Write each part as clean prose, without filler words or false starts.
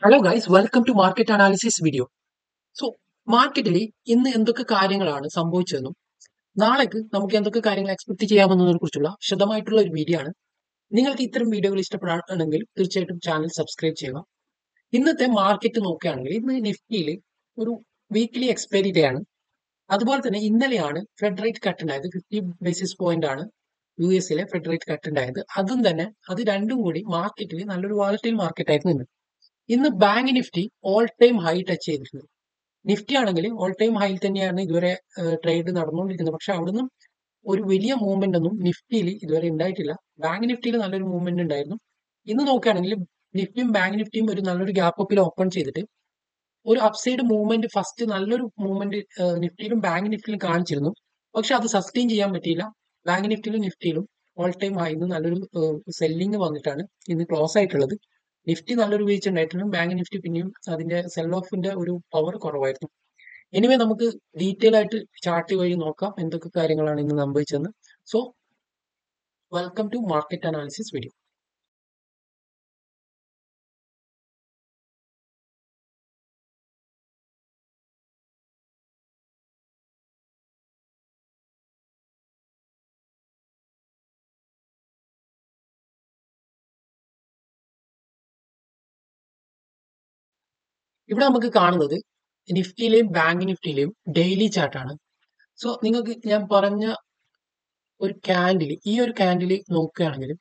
Hello guys, welcome to market analysis video. So മാർക്കറ്റിൽ ഇന്ന് എന്തൊക്കെ കാര്യങ്ങളാണ് സംഭവിച്ചതെന്നും നാളേക്ക് നമുക്ക് എന്തൊക്കെ കാര്യങ്ങൾ എക്സ്പെക്ട് ചെയ്യാമെന്നതിനെ കുറിച്ചുള്ള വിശദമായിട്ടുള്ള ഒരു വീഡിയോ ആണ്. നിങ്ങൾക്ക് ഇത്തരം വീഡിയോകൾ ഇഷ്ടപ്പെടുകയാണെങ്കിൽ തീർച്ചയായിട്ടും ചാനൽ സബ്സ്ക്രൈബ് ചെയ്യുക. ഇന്നത്തെ മാർക്കറ്റ് നോക്കുകയാണെങ്കിൽ ഇന്ന് നിഫ്റ്റിയിൽ ഒരു വീക്ക്ലി എക്സ്പയറി ഡേ ആണ്. അതുപോലെ തന്നെ ഇന്നലെയാണ് ഫെഡ് റേറ്റ് കട്ട് ഉണ്ടായത്. 50 ബേസിസ് പോയിന്റ് ആണ് US ഫെഡ് റേറ്റ് കട്ട് ഉണ്ടായത്. അതും തന്നെ അത് രണ്ടും കൂടി മാർക്കറ്റിൽ നല്ലൊരു വാളറ്റൈൽ മാർക്കറ്റ് ആയിരുന്നു ഇന്ന് bank Nifty all time high touch ചെയ്തിട്ടുണ്ട്. നിഫ്റ്റി ആണെങ്കിൽ ഓൾ ടൈം ഹൈ തന്നെയാണ് ഇതുവരെ ട്രേഡ് നടന്നുകൊണ്ടിരിക്കുന്നത്. പക്ഷെ അവിടുന്ന് ഒരു വലിയ മൂവ്മെന്റ് ഒന്നും നിഫ്റ്റിയിൽ ഇതുവരെ ഉണ്ടായിട്ടില്ല. ബാങ്ക് നിഫ്റ്റിയിൽ നല്ലൊരു മൂവ്മെന്റ് ഉണ്ടായിരുന്നു. ഇന്ന് നോക്കുകയാണെങ്കിൽ നിഫ്റ്റിയും ബാങ്ക് നിഫ്റ്റിയും ഒരു നല്ലൊരു ഗ്യാപ്പ് അപ്പിൽ ഓപ്പൺ ചെയ്തിട്ട് ഒരു അപ്സൈഡ് മൂവ്മെന്റ് ഫസ്റ്റ് നല്ലൊരു മൂവ്മെന്റ് നിഫ്റ്റിയിലും ബാങ്ക് നിഫ്റ്റിയിലും കാണിച്ചിരുന്നു. പക്ഷെ അത് സസ്റ്റെയിൻ ചെയ്യാൻ പറ്റിയില്ല. ബാങ്ക് നിഫ്റ്റിയിലും നിഫ്റ്റിയിലും ഓൾ ടൈം ഹൈ നല്ലൊരു സെല്ലിംഗ് വന്നിട്ടാണ് ഇന്ന് ക്ലോസ് ആയിട്ടുള്ളത്. നിഫ്റ്റി നല്ലൊരു വീഴ്ച ഉണ്ടായിട്ടുണ്ട്. ബാങ്ക് നിഫ്റ്റി പിന്നെയും അതിന്റെ സെൽ ഓഫിന്റെ ഒരു പവർ കുറവായിരുന്നു. എനിവേ നമുക്ക് ഡീറ്റെയിൽ ആയിട്ട് ചാർട്ട് വഴി നോക്കാം എന്തൊക്കെ കാര്യങ്ങളാണ് ഇന്ന് സംഭവിച്ചതെന്ന്. So welcome to market analysis video. ഇവിടെ നമുക്ക് കാണുന്നത് നിഫ്റ്റിയിലെയും ബാങ്ക് നിഫ്റ്റിയിലെയും ഡെയിലി ചാർട്ടാണ്. സോ നിങ്ങൾക്ക് ഞാൻ പറഞ്ഞ ഒരു ക്യാൻഡിൽ, ഈ ഒരു ക്യാൻഡിൽ നോക്കുകയാണെങ്കിൽ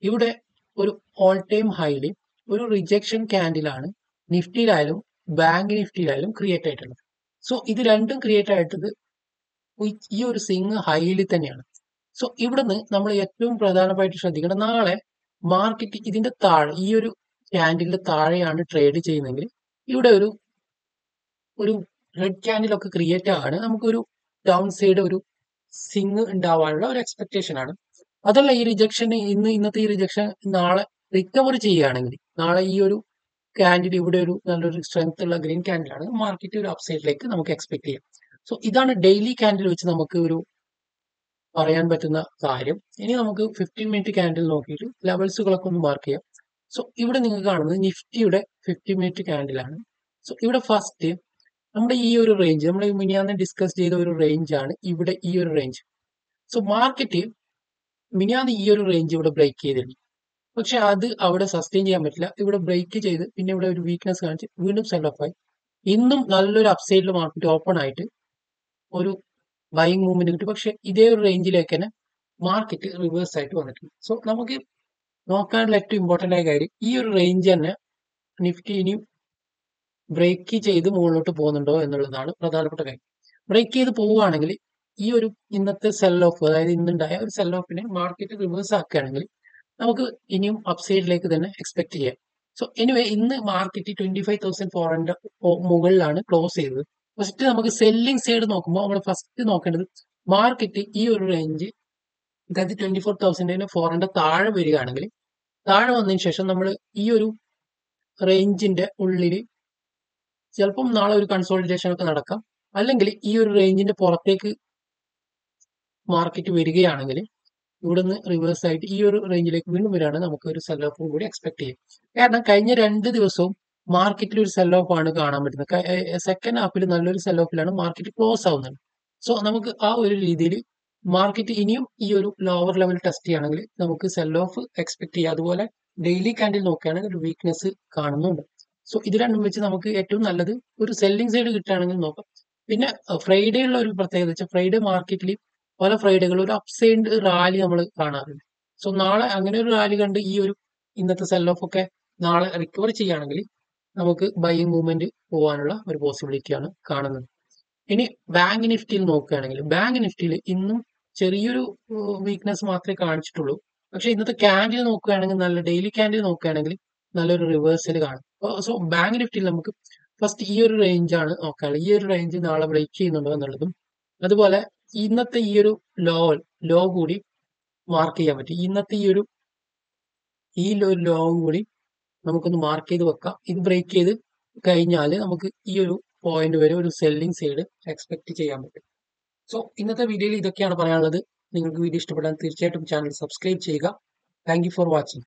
ഇവിടെ ഒരു ഓൾ ടൈം ഹൈയിൽ ഒരു റിജക്ഷൻ ക്യാൻഡിലാണ് നിഫ്റ്റിയിലായാലും ബാങ്ക് നിഫ്റ്റിയിലായാലും ക്രിയേറ്റ് ആയിട്ടുള്ളത്. സോ ഇത് രണ്ടും ക്രിയേറ്റ് ആയിട്ടത് ഈ ഒരു സിങ് ഹൈയിൽ തന്നെയാണ്. സോ ഇവിടുന്ന് നമ്മൾ ഏറ്റവും പ്രധാനമായിട്ട് ശ്രദ്ധിക്കേണ്ടത്, നാളെ മാർക്കറ്റ് ഇതിന്റെ താഴെ ഈ ഒരു ക്യാൻഡിലിന്റെ താഴെയാണ് ട്രേഡ് ചെയ്യുന്നതെങ്കിൽ ഇവിടെ ഒരു ഒരു റെഡ് ക്യാൻഡിൽ ഒക്കെ ക്രിയേറ്റ് ആണ് നമുക്കൊരു ഡൗൺ സൈഡ് ഒരു സിങ് ഉണ്ടാവാനുള്ള ഒരു എക്സ്പെക്ടേഷൻ ആണ്. അതല്ല ഈ റിജക്ഷൻ ഇന്നത്തെ ഈ റിജക്ഷൻ നാളെ റിക്കവർ ചെയ്യുകയാണെങ്കിൽ നാളെ ഈ ഒരു ക്യാൻഡിൽ ഇവിടെ ഒരു നല്ലൊരു സ്ട്രെങ്ത് ഉള്ള ഗ്രീൻ ക്യാൻഡിലാണ് മാർക്കറ്റ് ഒരു അപ്സൈഡിലേക്ക് നമുക്ക് എക്സ്പെക്ട് ചെയ്യാം. സോ ഇതാണ് ഡെയിലി ക്യാൻഡിൽ വെച്ച് നമുക്ക് ഒരു പറയാൻ പറ്റുന്ന കാര്യം. ഇനി നമുക്ക് 15 മിനിറ്റ് ക്യാൻഡിൽ നോക്കിയിട്ട് ലെവൽസുകളൊക്കെ ഒന്ന് മാർക്ക് ചെയ്യാം. സോ ഇവിടെ നിങ്ങൾ കാണുന്നത് നിഫ്റ്റിയുടെ 15 മിനിറ്റ് ക്യാൻഡിലാണ്. സോ ഇവിടെ ഫസ്റ്റ് നമ്മുടെ ഈ ഒരു റേഞ്ച്, നമ്മൾ മിനിയാന്ന് ഡിസ്കസ് ചെയ്ത ഒരു റേഞ്ച് ആണ് ഇവിടെ ഈ ഒരു റേഞ്ച്. സോ മാർക്കറ്റ് മിനിയാന്ന് ഈ ഒരു റേഞ്ച് ഇവിടെ ബ്രേക്ക് ചെയ്തിരുന്നു. പക്ഷെ അത് അവിടെ സസ്റ്റെയിൻ ചെയ്യാൻ പറ്റില്ല. ഇവിടെ ബ്രേക്ക് ചെയ്ത് പിന്നെ ഇവിടെ ഒരു വീക്ക്നെസ് കാണിച്ച് വീണ്ടും സെൽ ഓഫ് ആയി. ഇന്നും നല്ലൊരു അപ്സൈഡിൽ മാർക്കറ്റ് ഓപ്പൺ ആയിട്ട് ഒരു ബൈങ് മൂവ്മെന്റ് കിട്ടും. പക്ഷെ ഇതേ ഒരു റേഞ്ചിലേക്ക് തന്നെ മാർക്കറ്റ് റിവേഴ്സ് ആയിട്ട് വന്നിട്ടുണ്ട്. സോ നമുക്ക് നോക്കാനുള്ള ഏറ്റവും ഇമ്പോർട്ടന്റ് ആയ കാര്യം ഈ ഒരു റേഞ്ച് തന്നെ നിഫ്റ്റി ഇനിയും ബ്രേക്ക് ചെയ്ത് മുകളിലോട്ട് പോകുന്നുണ്ടോ എന്നുള്ളതാണ് പ്രധാനപ്പെട്ട കാര്യം. ബ്രേക്ക് ചെയ്ത് പോവുകയാണെങ്കിൽ ഈ ഒരു ഇന്നത്തെ സെൽ ഓഫ്, അതായത് ഇന്നുണ്ടായ ഒരു സെൽ ഓഫിനെ മാർക്കറ്റ് റിവേഴ്സ് ആക്കുകയാണെങ്കിൽ നമുക്ക് ഇനിയും അപ്സൈഡിലേക്ക് തന്നെ എക്സ്പെക്ട് ചെയ്യാം. സോ എനിവേ ഇന്ന് മാർക്കറ്റ് 25,400 മുകളിലാണ് ക്ലോസ് ചെയ്തത്. ഫസ്റ്റ് നമുക്ക് സെല്ലിംഗ് സൈഡ് നോക്കുമ്പോൾ നമ്മൾ ഫസ്റ്റ് നോക്കേണ്ടത് മാർക്കറ്റ് ഈ ഒരു റേഞ്ച്, അതായത് 24,400 താഴെ വരികയാണെങ്കിൽ താഴെ വന്നതിന് ശേഷം നമ്മൾ ഈ ഒരു റേഞ്ചിന്റെ ഉള്ളിൽ ചിലപ്പം നാളെ ഒരു കൺസോളിഡേഷൻ ഒക്കെ നടക്കാം. അല്ലെങ്കിൽ ഈ ഒരു റേഞ്ചിന്റെ പുറത്തേക്ക് മാർക്കറ്റ് വരികയാണെങ്കിൽ ഇവിടുന്ന് റിവേഴ്സ് ആയിട്ട് ഈ ഒരു റേഞ്ചിലേക്ക് വീണ്ടും വരികയാണെങ്കിൽ നമുക്ക് ഒരു സെൽ ഓഫും കൂടി എക്സ്പെക്ട് ചെയ്യാം. കാരണം കഴിഞ്ഞ 2 ദിവസവും മാർക്കറ്റിൽ ഒരു സെൽ ഓഫ് ആണ് കാണാൻ പറ്റുന്നത്. സെക്കൻഡ് ഹാഫിൽ നല്ലൊരു സെൽ ഓഫിലാണ് മാർക്കറ്റ് ക്ലോസ് ആവുന്നത്. സോ നമുക്ക് ആ ഒരു രീതിയിൽ മാർക്കറ്റ് ഇനിയും ഈ ഒരു ലോവർ ലെവൽ ടെസ്റ്റ് ചെയ്യുകയാണെങ്കിൽ നമുക്ക് സെൽ ഓഫ് എക്സ്പെക്ട് ചെയ്യാം. അതുപോലെ ഡെയിലി ക്യാൻഡിൽ നോക്കുകയാണെങ്കിൽ ഒരു വീക്ക്നെസ് കാണുന്നുണ്ട്. സോ ഇത് രണ്ടും വെച്ച് നമുക്ക് ഏറ്റവും നല്ലത് ഒരു സെല്ലിംഗ് സൈഡ് കിട്ടുകയാണെങ്കിൽ നോക്കാം. പിന്നെ ഫ്രൈഡേ ഉള്ള ഒരു പ്രത്യേകത വെച്ചാൽ ഫ്രൈഡേ മാർക്കറ്റിൽ പല ഫ്രൈഡേകളും ഒരു അപ്സൈഡ് റാലി നമ്മൾ കാണാറുണ്ട്. സോ നാളെ അങ്ങനെ ഒരു റാലി കണ്ട് ഈ ഒരു ഇന്നത്തെ സെൽ ഓഫ് ഒക്കെ നാളെ റിക്കവർ ചെയ്യുകയാണെങ്കിൽ നമുക്ക് ബൈയിങ് മൂവ്മെന്റ് പോകാനുള്ള ഒരു പോസിബിലിറ്റിയാണ് കാണുന്നത്. ഇനി ബാങ്ക് നിഫ്റ്റിയിൽ നോക്കുകയാണെങ്കിൽ ബാങ്ക് നിഫ്റ്റിയിൽ ഇന്നും ചെറിയൊരു വീക്ക്നെസ് മാത്രമേ കാണിച്ചിട്ടുള്ളൂ. പക്ഷെ ഇന്നത്തെ ക്യാൻഡിൽ നോക്കുകയാണെങ്കിൽ, നല്ല ഡെയിലി ക്യാൻഡിൽ നോക്കുകയാണെങ്കിൽ നല്ലൊരു റിവേഴ്സൽ കാണും. സോ ബാങ്ക് നിഫ്റ്റിയിൽ നമുക്ക് ഫസ്റ്റ് ഈ ഒരു റേഞ്ച് ആണ് നോക്കുകയാണെങ്കിൽ ഈ ഒരു റേഞ്ച് നാളെ ബ്രേക്ക് ചെയ്യുന്നുണ്ടോ എന്നുള്ളതും, അതുപോലെ ഇന്നത്തെ ഈ ഒരു ലോ കൂടി മാർക്ക് ചെയ്യാൻ പറ്റും. ഇന്നത്തെ ഈ ലോ കൂടി നമുക്കൊന്ന് മാർക്ക് ചെയ്ത് വെക്കാം. ഇത് ബ്രേക്ക് ചെയ്ത് കഴിഞ്ഞാൽ നമുക്ക് ഈ ഒരു പോയിന്റ് വരെ ഒരു സെല്ലിംഗ് സൈഡ് എക്സ്പെക്ട് ചെയ്യാൻ പറ്റും. സോ ഇന്നത്തെ വീഡിയോയിൽ ഇതൊക്കെയാണ് പറയാനുള്ളത്. നിങ്ങൾക്ക് വീഡിയോ ഇഷ്ടപ്പെട്ടാൽ തീർച്ചയായിട്ടും ചാനൽ സബ്സ്ക്രൈബ് ചെയ്യുക. Thank you for watching.